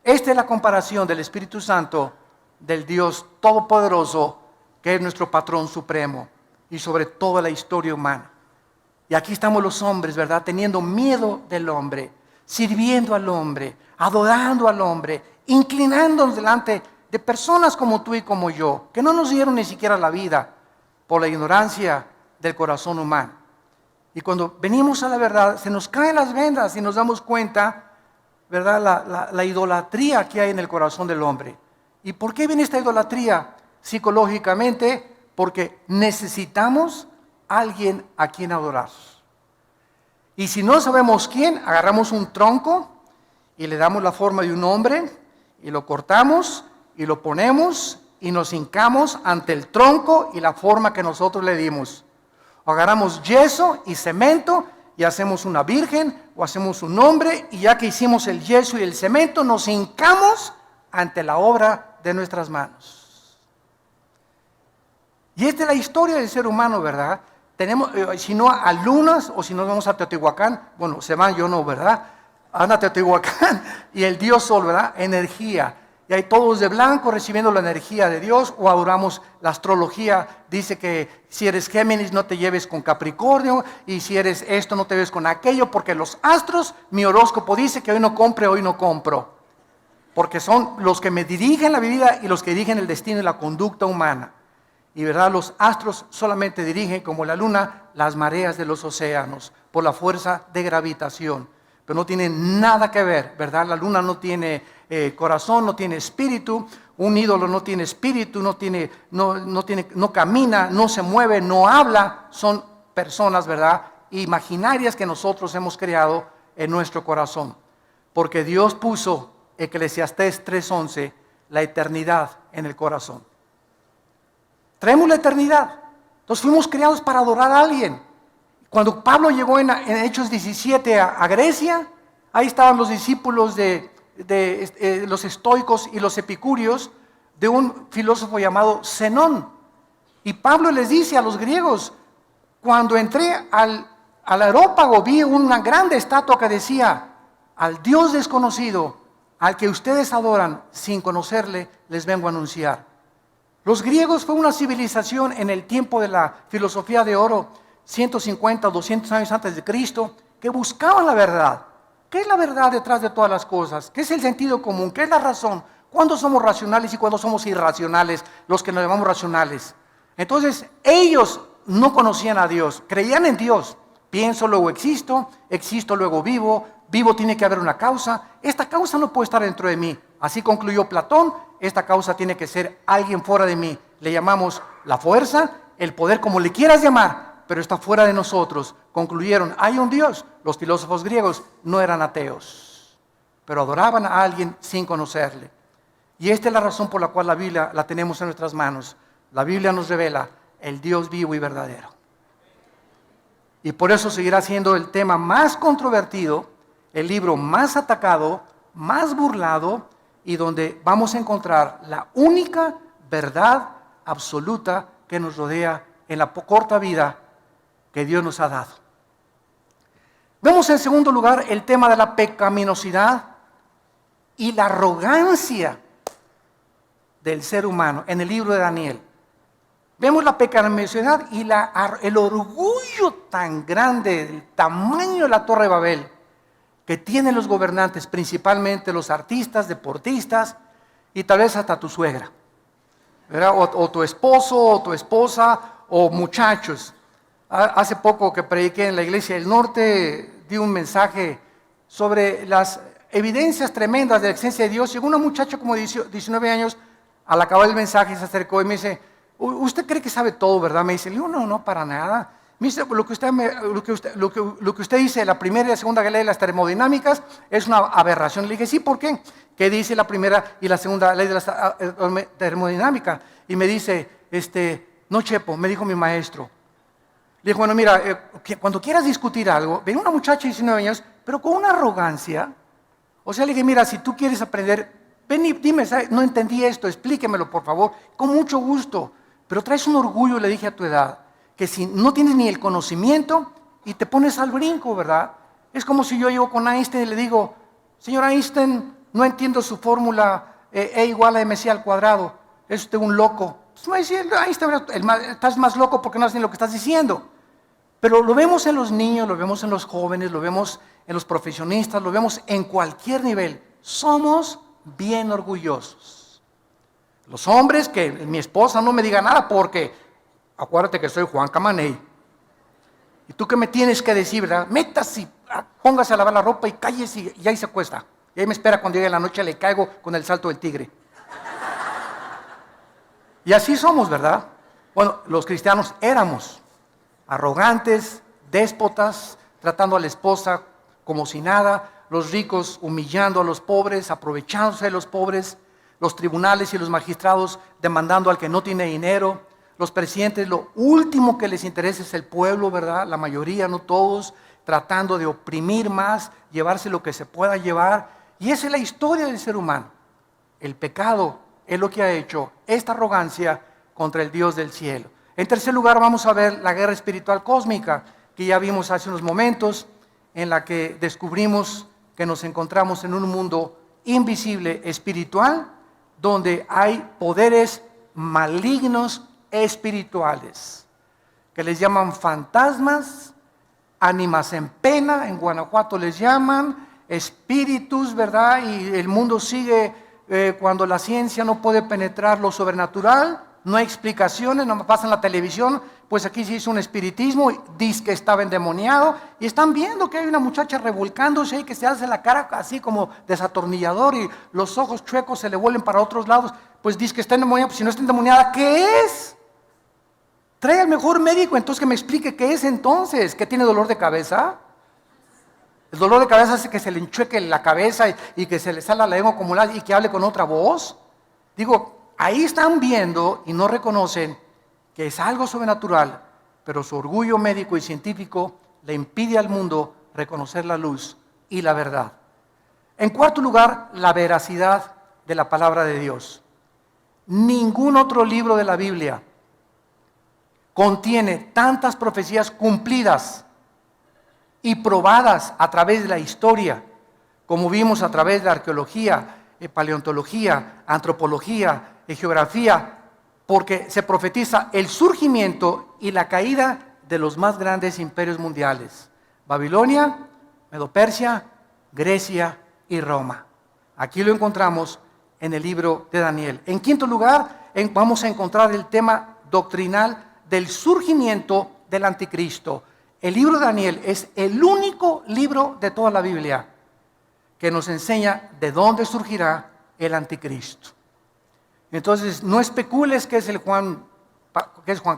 Esta es la comparación del Espíritu Santo, del Dios Todopoderoso, que es nuestro patrón supremo y sobre toda la historia humana. Y aquí estamos los hombres, ¿verdad? Teniendo miedo del hombre, sirviendo al hombre, adorando al hombre, inclinándonos delante de personas como tú y como yo, que no nos dieron ni siquiera la vida por la ignorancia del corazón humano. Y cuando venimos a la verdad, se nos caen las vendas y nos damos cuenta, ¿verdad? La idolatría que hay en el corazón del hombre. ¿Y por qué viene esta idolatría? Psicológicamente, porque necesitamos a alguien a quien adorar. Y si no sabemos quién, agarramos un tronco y le damos la forma de un hombre y lo cortamos y lo ponemos y nos hincamos ante el tronco y la forma que nosotros le dimos. O agarramos yeso y cemento y hacemos una virgen o hacemos un hombre, y ya que hicimos el yeso y el cemento, nos hincamos ante la obra de nuestras manos. Y esta es la historia del ser humano, ¿verdad? Tenemos, si no a lunas, o si nos vamos a Teotihuacán, bueno, se van, yo no, ¿verdad? Anda a Teotihuacán y el Dios Sol, ¿verdad? Energía. Y hay todos de blanco recibiendo la energía de Dios, o adoramos la astrología. Dice que si eres Géminis no te lleves con Capricornio, y si eres esto no te lleves con aquello, porque los astros, mi horóscopo dice que hoy no compre, hoy no compro. Porque son los que me dirigen la vida y los que dirigen el destino y la conducta humana. Y verdad, los astros solamente dirigen, como la luna, las mareas de los océanos, por la fuerza de gravitación. Pero no tiene nada que ver, ¿verdad? La luna no tiene corazón, no tiene espíritu. Un ídolo no tiene espíritu, no camina, no se mueve, no habla. Son personas, ¿verdad?, imaginarias que nosotros hemos creado en nuestro corazón. Porque Dios puso, Eclesiastés 3:11, la eternidad en el corazón. Traemos la eternidad. Entonces fuimos creados para adorar a alguien. Cuando Pablo llegó en Hechos 17 a Grecia, ahí estaban los discípulos de los estoicos y los epicúreos, de un filósofo llamado Zenón. Y Pablo les dice a los griegos: cuando entré al areópago vi una grande estatua que decía: al Dios desconocido, al que ustedes adoran sin conocerle, les vengo a anunciar. Los griegos fue una civilización en el tiempo de la filosofía de oro, 150 o 200 años antes de Cristo, que buscaban la verdad. ¿Qué es la verdad detrás de todas las cosas? ¿Qué es el sentido común? ¿Qué es la razón? ¿Cuándo somos racionales y cuándo somos irracionales, los que nos llamamos racionales? Entonces, ellos no conocían a Dios, creían en Dios. Pienso, luego existo, existo, luego vivo, vivo, tiene que haber una causa. Esta causa no puede estar dentro de mí. Así concluyó Platón, esta causa tiene que ser alguien fuera de mí. Le llamamos la fuerza, el poder, como le quieras llamar, pero está fuera de nosotros. Concluyeron, hay un Dios. Los filósofos griegos no eran ateos, pero adoraban a alguien sin conocerle. Y esta es la razón por la cual la Biblia la tenemos en nuestras manos. La Biblia nos revela el Dios vivo y verdadero. Y por eso seguirá siendo el tema más controvertido, el libro más atacado, más burlado, y donde vamos a encontrar la única verdad absoluta que nos rodea en la corta vida que Dios nos ha dado. Vemos en segundo lugar el tema de la pecaminosidad y la arrogancia del ser humano en el libro de Daniel. Vemos la pecaminosidad y el orgullo tan grande, el tamaño de la Torre de Babel que tienen los gobernantes, principalmente los artistas, deportistas y tal vez hasta tu suegra, ¿verdad? O tu esposo, o tu esposa, o muchachos. Hace poco que prediqué en la Iglesia del Norte, di un mensaje sobre las evidencias tremendas de la existencia de Dios. Llegó una muchacha como de 19 años, al acabar el mensaje se acercó y me dice: ¿usted cree que sabe todo, verdad? Me dice, no, para nada. Me dice, lo que usted dice, la primera y la segunda ley de las termodinámicas es una aberración. Le dije, sí, ¿por qué? ¿Qué dice la primera y la segunda ley de la termodinámica? Y me dice, no, Chepo, me dijo mi maestro. Le dije, bueno, mira, cuando quieras discutir algo, ven una muchacha de 19 años, pero con una arrogancia. O sea, le dije, mira, si tú quieres aprender, ven y dime, ¿sabes? No entendí esto, explíquemelo, por favor, con mucho gusto. Pero traes un orgullo, le dije, a tu edad, que si no tienes ni el conocimiento y te pones al brinco, ¿verdad? Es como si yo llego con Einstein y le digo, señor Einstein, no entiendo su fórmula E igual a mc al cuadrado, es usted un loco. Pues me dice, Einstein, estás más loco porque no sabes ni lo que estás diciendo. Pero lo vemos en los niños, lo vemos en los jóvenes, lo vemos en los profesionistas, lo vemos en cualquier nivel. Somos bien orgullosos. Los hombres, que mi esposa no me diga nada porque, acuérdate que soy Juan Camaney. Y tú que me tienes que decir, ¿verdad? Métase, póngase a lavar la ropa y cállese y ahí se acuesta. Y ahí me espera cuando llegue la noche, le caigo con el salto del tigre. Y así somos, ¿verdad? Bueno, los cristianos éramos arrogantes, déspotas, tratando a la esposa como si nada, los ricos humillando a los pobres, aprovechándose de los pobres, los tribunales y los magistrados demandando al que no tiene dinero, los presidentes, lo último que les interesa es el pueblo, ¿verdad? La mayoría, no todos, tratando de oprimir más, llevarse lo que se pueda llevar. Y esa es la historia del ser humano. El pecado es lo que ha hecho esta arrogancia contra el Dios del cielo. En tercer lugar, vamos a ver la guerra espiritual cósmica, que ya vimos hace unos momentos, en la que descubrimos que nos encontramos en un mundo invisible espiritual, donde hay poderes malignos espirituales, que les llaman fantasmas, ánimas en pena, en Guanajuato les llaman, espíritus, ¿verdad? Y el mundo sigue cuando la ciencia no puede penetrar lo sobrenatural, no hay explicaciones, no pasa en la televisión, pues aquí se hizo un espiritismo, dice que estaba endemoniado, y están viendo que hay una muchacha revolcándose y que se hace la cara así como desatornillador y los ojos chuecos se le vuelven para otros lados, pues dice que está endemoniada, pues si no está endemoniada, ¿qué es? Trae al mejor médico, entonces que me explique qué es entonces, ¿que tiene dolor de cabeza? El dolor de cabeza hace que se le enchueque la cabeza y que se le salga la lengua acumulada y que hable con otra voz. Digo, ahí están viendo y no reconocen que es algo sobrenatural, pero su orgullo médico y científico le impide al mundo reconocer la luz y la verdad. En cuarto lugar, la veracidad de la palabra de Dios. Ningún otro libro de la Biblia contiene tantas profecías cumplidas y probadas a través de la historia, como vimos a través de la arqueología, paleontología, antropología, geografía, porque se profetiza el surgimiento y la caída de los más grandes imperios mundiales: Babilonia, Medo-Persia, Grecia y Roma. Aquí lo encontramos en el libro de Daniel. En quinto lugar, vamos a encontrar el tema doctrinal del surgimiento del anticristo. El libro de Daniel es el único libro de toda la Biblia que nos enseña de dónde surgirá el anticristo. Entonces, no especules que es Juan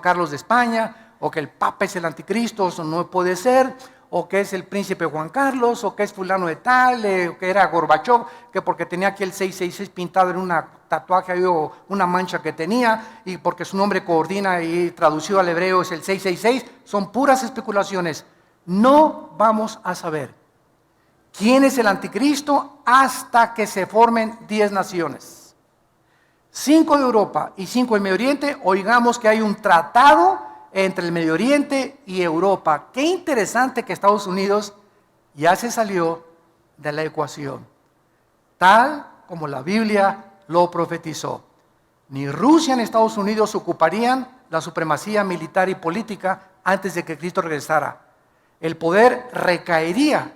Carlos de España, o que el Papa es el anticristo, eso no puede ser, o que es el príncipe Juan Carlos, o que es fulano de tal, o que era Gorbachov, que porque tenía aquí el 666 pintado en un tatuaje o una mancha que tenía, y porque su nombre coordina y traducido al hebreo es el 666, son puras especulaciones. No vamos a saber quién es el anticristo hasta que se formen 10 naciones. 5 de Europa y 5 del Medio Oriente. Oigamos que hay un tratado entre el Medio Oriente y Europa. Qué interesante que Estados Unidos ya se salió de la ecuación, tal como la Biblia lo profetizó. Ni Rusia ni Estados Unidos ocuparían la supremacía militar y política antes de que Cristo regresara. El poder recaería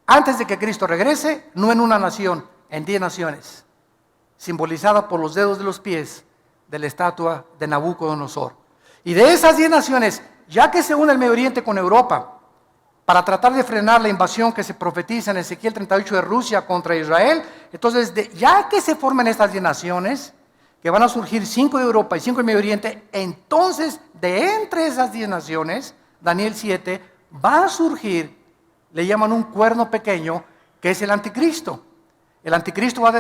antes de que Cristo regrese, no en una nación, en 10 naciones, simbolizada por los dedos de los pies de la estatua de Nabucodonosor. Y de esas 10 naciones, ya que se une el Medio Oriente con Europa, para tratar de frenar la invasión que se profetiza en Ezequiel 38 de Rusia contra Israel, entonces ya que se formen estas 10 naciones, que van a surgir 5 de Europa y 5 del Medio Oriente, entonces de entre esas 10 naciones, Daniel 7, va a surgir, le llaman un cuerno pequeño, que es el anticristo. El anticristo va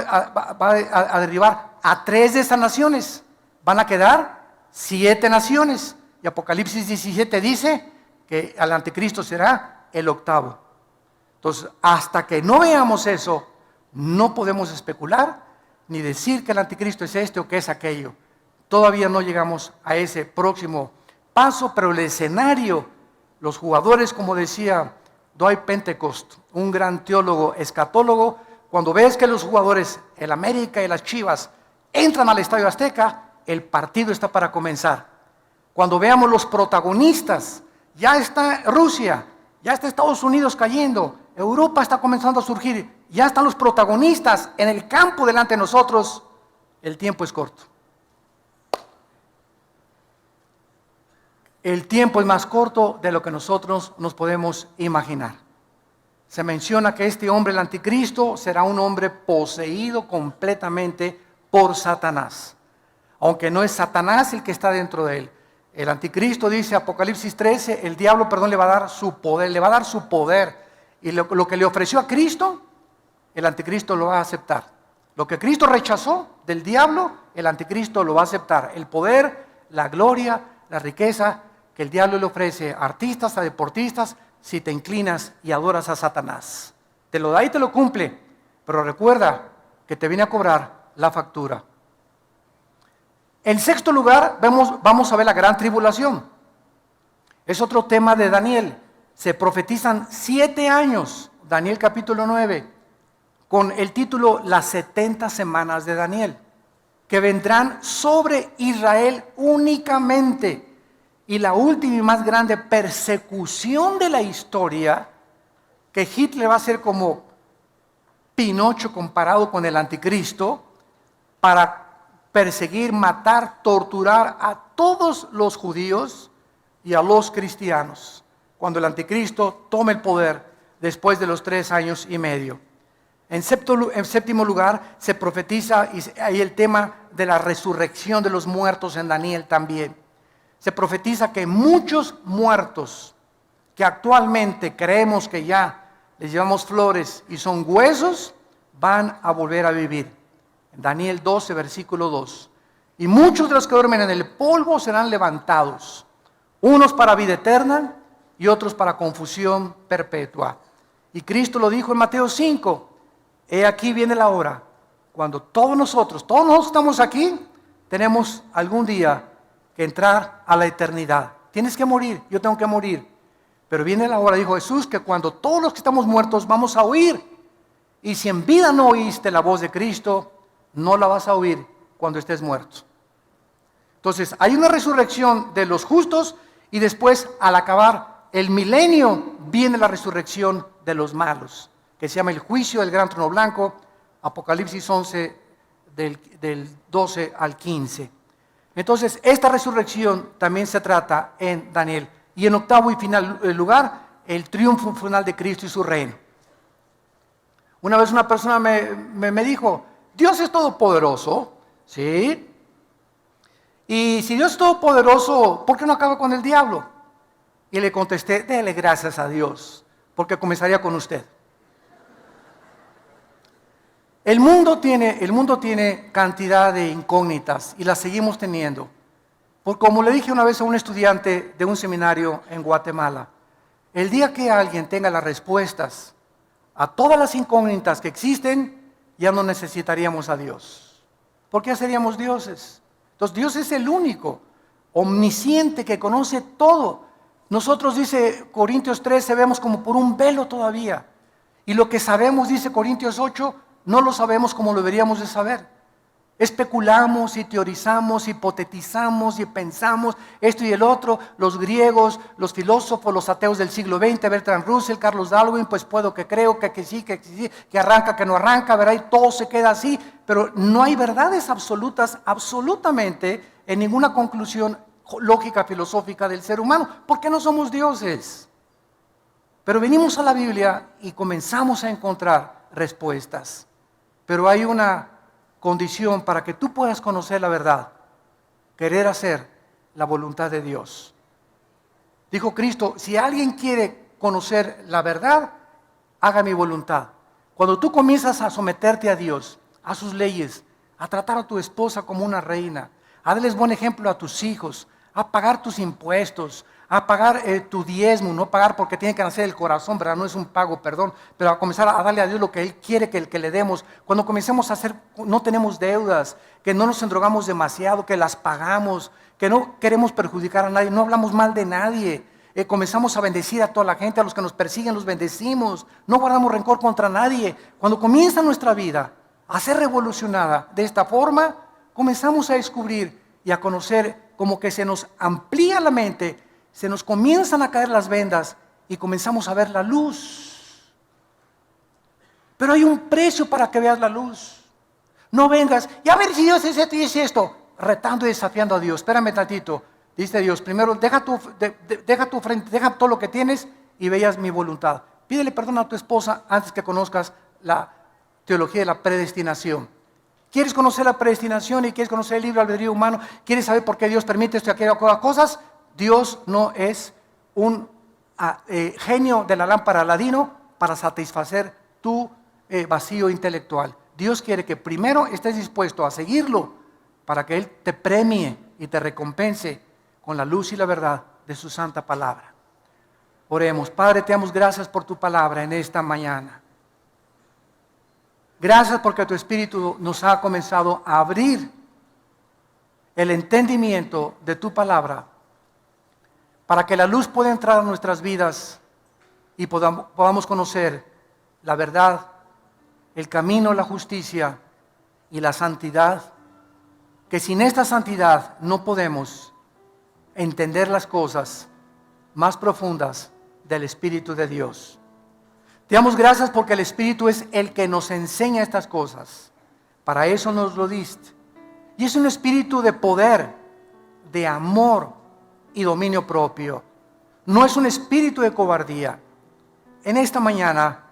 a derribar a 3 de esas naciones. Van a quedar 7 naciones. Y Apocalipsis 17 dice que el anticristo será el 8º. Entonces, hasta que no veamos eso, no podemos especular ni decir que el anticristo es este o que es aquello. Todavía no llegamos a ese próximo paso, pero el escenario, los jugadores, como decía Dwight Pentecost, un gran teólogo, escatólogo, cuando ves que los jugadores, el América y las Chivas, entran al Estadio Azteca, el partido está para comenzar. Cuando veamos los protagonistas, ya está Rusia, ya está Estados Unidos cayendo, Europa está comenzando a surgir, ya están los protagonistas en el campo delante de nosotros, el tiempo es corto. El tiempo es más corto de lo que nosotros nos podemos imaginar. Se menciona que este hombre, el anticristo, será un hombre poseído completamente por Satanás. Aunque no es Satanás el que está dentro de él. El anticristo, dice Apocalipsis 13, el diablo, le va a dar su poder, Y lo que le ofreció a Cristo, el anticristo lo va a aceptar. Lo que Cristo rechazó del diablo, el anticristo lo va a aceptar. El poder, la gloria, la riqueza que el diablo le ofrece a artistas, a deportistas, si te inclinas y adoras a Satanás. Te lo da y te lo cumple, pero recuerda que te viene a cobrar la factura. En sexto lugar, vamos a ver la gran tribulación. Es otro tema de Daniel. Se profetizan 7 años, Daniel capítulo 9, con el título Las 70 semanas de Daniel, que vendrán sobre Israel únicamente. Y la última y más grande persecución de la historia, que Hitler va a ser como Pinocho comparado con el anticristo, para perseguir, matar, torturar a todos los judíos y a los cristianos, cuando el anticristo tome el poder después de los 3 años y medio. En séptimo lugar, se profetiza, y hay el tema de la resurrección de los muertos en Daniel también. Se profetiza que muchos muertos que actualmente creemos que ya les llevamos flores y son huesos, van a volver a vivir. En Daniel 12, versículo 2. Y muchos de los que duermen en el polvo serán levantados, unos para vida eterna y otros para confusión perpetua. Y Cristo lo dijo en Mateo 5, he aquí viene la hora, cuando todos nosotros estamos aquí, tenemos algún día que entrar a la eternidad. Tienes que morir, yo tengo que morir. Pero viene la hora, dijo Jesús, que cuando todos los que estamos muertos vamos a oír. Y si en vida no oíste la voz de Cristo, no la vas a oír cuando estés muerto. Entonces, hay una resurrección de los justos y después, al acabar el milenio, viene la resurrección de los malos, que se llama el juicio del gran trono blanco, Apocalipsis 11, del 12 al 15. Entonces, esta resurrección también se trata en Daniel. Y en octavo y final lugar, el triunfo final de Cristo y su reino. Una vez una persona me dijo, Dios es todopoderoso, ¿sí? Y si Dios es todopoderoso, ¿por qué no acaba con el diablo? Y le contesté, dele gracias a Dios, porque comenzaría con usted. El mundo tiene cantidad de incógnitas y las seguimos teniendo. Porque como le dije una vez a un estudiante de un seminario en Guatemala, el día que alguien tenga las respuestas a todas las incógnitas que existen, ya no necesitaríamos a Dios. ¿Por qué seríamos dioses? Entonces Dios es el único, omnisciente, que conoce todo. Nosotros, dice Corintios 13, vemos como por un velo todavía. Y lo que sabemos, dice Corintios 8, no lo sabemos como lo deberíamos de saber. Especulamos y teorizamos, hipotetizamos y pensamos esto y el otro. Los griegos, los filósofos, los ateos del siglo XX, Bertrand Russell, Carlos Darwin, pues puedo que creo, que sí, que arranca, que no arranca, ¿verdad? Y todo se queda así, pero no hay verdades absolutas, absolutamente, en ninguna conclusión lógica, filosófica del ser humano, porque no somos dioses. Pero venimos a la Biblia y comenzamos a encontrar respuestas. Pero hay una condición para que tú puedas conocer la verdad: querer hacer la voluntad de Dios. Dijo Cristo: si alguien quiere conocer la verdad, haga mi voluntad. Cuando tú comienzas a someterte a Dios, a sus leyes, a tratar a tu esposa como una reina, a darles buen ejemplo a tus hijos, a pagar tus impuestos, a pagar tu diezmo, no pagar porque tiene que nacer el corazón, ¿verdad? No es un pago, perdón, pero a comenzar a darle a Dios lo que Él quiere que le demos. Cuando comencemos a hacer, no tenemos deudas, que no nos endrogamos demasiado, que las pagamos, que no queremos perjudicar a nadie, no hablamos mal de nadie, comenzamos a bendecir a toda la gente, a los que nos persiguen los bendecimos, no guardamos rencor contra nadie. Cuando comienza nuestra vida a ser revolucionada de esta forma, comenzamos a descubrir y a conocer, como que se nos amplía la mente, se nos comienzan a caer las vendas y comenzamos a ver la luz. Pero hay un precio para que veas la luz. No vengas y a ver si Dios es esto y es esto, retando y desafiando a Dios. Espérame tantito, dice Dios, primero deja tu frente, deja todo lo que tienes y veas mi voluntad. Pídele perdón a tu esposa antes que conozcas la teología de la predestinación. ¿Quieres conocer la predestinación y quieres conocer el libre albedrío humano? ¿Quieres saber por qué Dios permite esto y aquellas cosas? Dios no es un genio de la lámpara Aladino para satisfacer tu vacío intelectual. Dios quiere que primero estés dispuesto a seguirlo para que Él te premie y te recompense con la luz y la verdad de su santa palabra. Oremos. Padre, te damos gracias por tu palabra en esta mañana. Gracias porque tu Espíritu nos ha comenzado a abrir el entendimiento de tu palabra, para que la luz pueda entrar a nuestras vidas y podamos conocer la verdad, el camino, la justicia y la santidad, que sin esta santidad no podemos entender las cosas más profundas del Espíritu de Dios. Te damos gracias porque el Espíritu es el que nos enseña estas cosas. Para eso nos lo diste. Y es un espíritu de poder, de amor y dominio propio. No es un espíritu de cobardía. En esta mañana,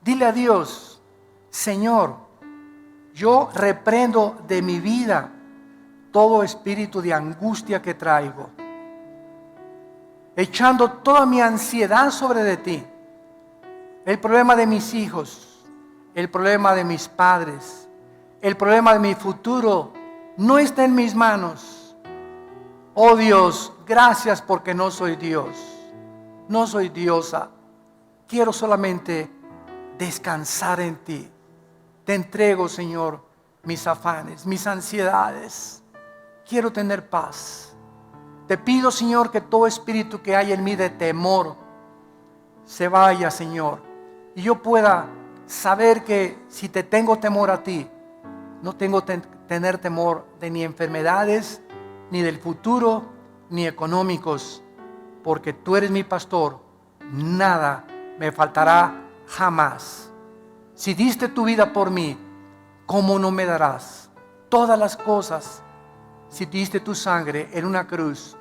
dile a Dios: Señor, yo reprendo de mi vida todo espíritu de angustia que traigo, echando toda mi ansiedad sobre de ti. El problema de mis hijos, el problema de mis padres, el problema de mi futuro no está en mis manos. Oh Dios, gracias porque no soy Dios, no soy diosa. Quiero solamente descansar en ti. Te entrego, Señor, mis afanes, mis ansiedades. Quiero tener paz. Te pido, Señor, que todo espíritu que hay en mí de temor se vaya, Señor, y yo pueda saber que si te tengo temor a ti, no tengo tener temor de ni enfermedades, ni del futuro, ni económicos, porque tú eres mi pastor, nada me faltará jamás. Si diste tu vida por mí, ¿cómo no me darás todas las cosas? Si diste tu sangre en una cruz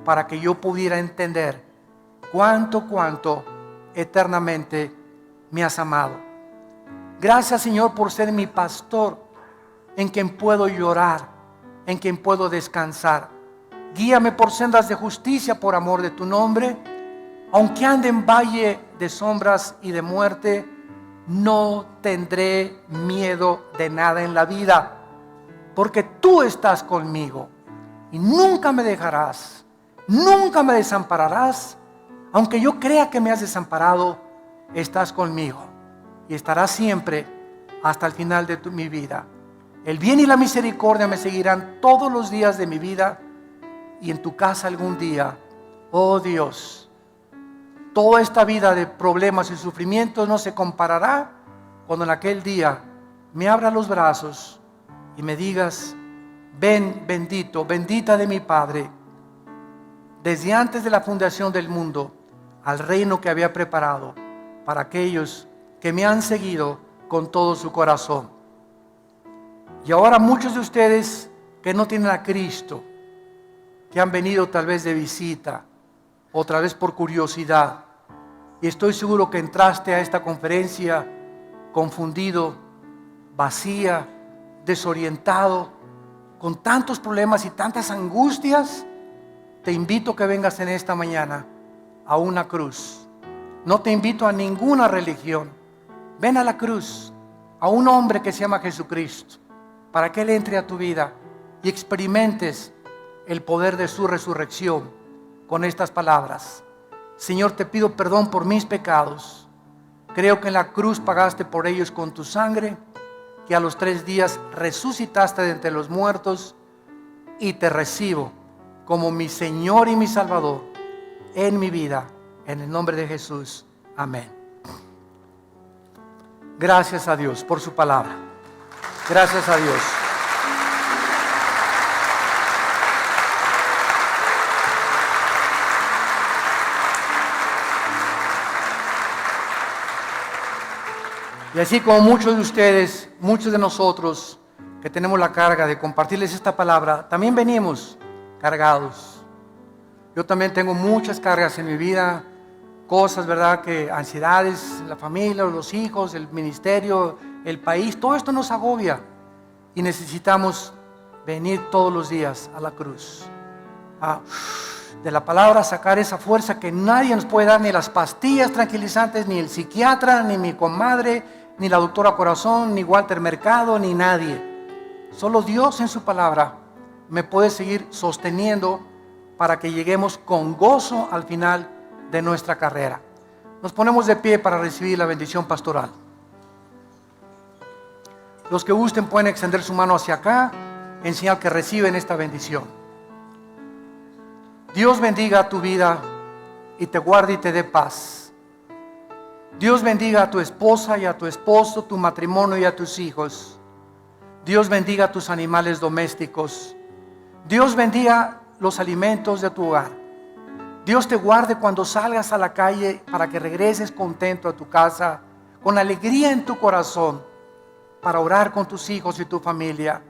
para que yo pudiera entender cuánto eternamente me has amado. Gracias, Señor, por ser mi pastor, en quien puedo llorar, en quien puedo descansar. Guíame por sendas de justicia por amor de tu nombre. Aunque ande en valle de sombras y de muerte, no tendré miedo de nada en la vida, porque tú estás conmigo y nunca me dejarás, nunca me desampararás. Aunque yo crea que me has desamparado, estás conmigo y estarás siempre hasta el final de mi vida. El bien y la misericordia me seguirán todos los días de mi vida, y en tu casa algún día, oh Dios, toda esta vida de problemas y sufrimientos no se comparará cuando en aquel día me abra los brazos y me digas: ven, bendito, bendita de mi Padre, desde antes de la fundación del mundo, al reino que había preparado para aquellos que me han seguido con todo su corazón. Y ahora muchos de ustedes que no tienen a Cristo, que han venido tal vez de visita, otra vez por curiosidad, y estoy seguro que entraste a esta conferencia confundido, vacía, desorientado, con tantos problemas y tantas angustias, te invito a que vengas en esta mañana a una cruz. No te invito a ninguna religión. Ven a la cruz, a un hombre que se llama Jesucristo, para que Él entre a tu vida y experimentes el poder de su resurrección con estas palabras: Señor, te pido perdón por mis pecados. Creo que en la cruz pagaste por ellos con tu sangre, que a los 3 días resucitaste de entre los muertos, y te recibo como mi Señor y mi Salvador en mi vida, en el nombre de Jesús. Amén. Gracias a Dios por su palabra. Gracias a Dios. Y así como muchos de ustedes, muchos de nosotros que tenemos la carga de compartirles esta palabra, también venimos cargados. Yo también tengo muchas cargas en mi vida, cosas, ¿verdad? Que ansiedades, la familia, los hijos, el ministerio, el país, todo esto nos agobia y necesitamos venir todos los días a la cruz. De la palabra sacar esa fuerza que nadie nos puede dar, ni las pastillas tranquilizantes, ni el psiquiatra, ni mi comadre, ni la doctora Corazón, ni Walter Mercado, ni nadie. Solo Dios en su palabra me puede seguir sosteniendo para que lleguemos con gozo al final de nuestra carrera. Nos ponemos de pie para recibir la bendición pastoral. Los que gusten pueden extender su mano hacia acá en señal que reciben esta bendición. Dios bendiga tu vida y te guarde y te dé paz. Dios bendiga a tu esposa y a tu esposo, tu matrimonio y a tus hijos. Dios bendiga a tus animales domésticos. Dios bendiga los alimentos de tu hogar. Dios te guarde cuando salgas a la calle para que regreses contento a tu casa, con alegría en tu corazón, para orar con tus hijos y tu familia.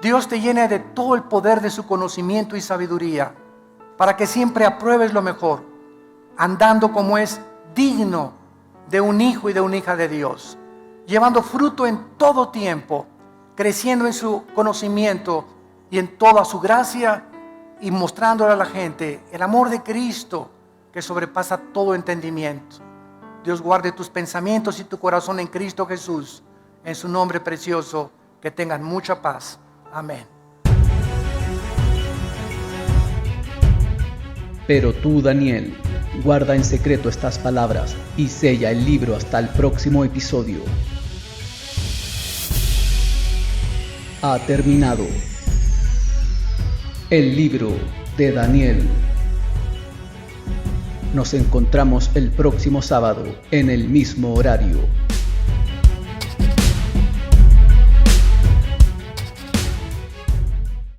Dios te llene de todo el poder de su conocimiento y sabiduría, para que siempre apruebes lo mejor, andando como es digno de un hijo y de una hija de Dios, llevando fruto en todo tiempo, creciendo en su conocimiento y en toda su gracia, y mostrándole a la gente el amor de Cristo que sobrepasa todo entendimiento. Dios guarde tus pensamientos y tu corazón en Cristo Jesús, en su nombre precioso. Que tengan mucha paz. Amén. Pero tú, Daniel, guarda en secreto estas palabras y sella el libro hasta el próximo episodio. Ha terminado el libro de Daniel. Nos encontramos el próximo sábado en el mismo horario.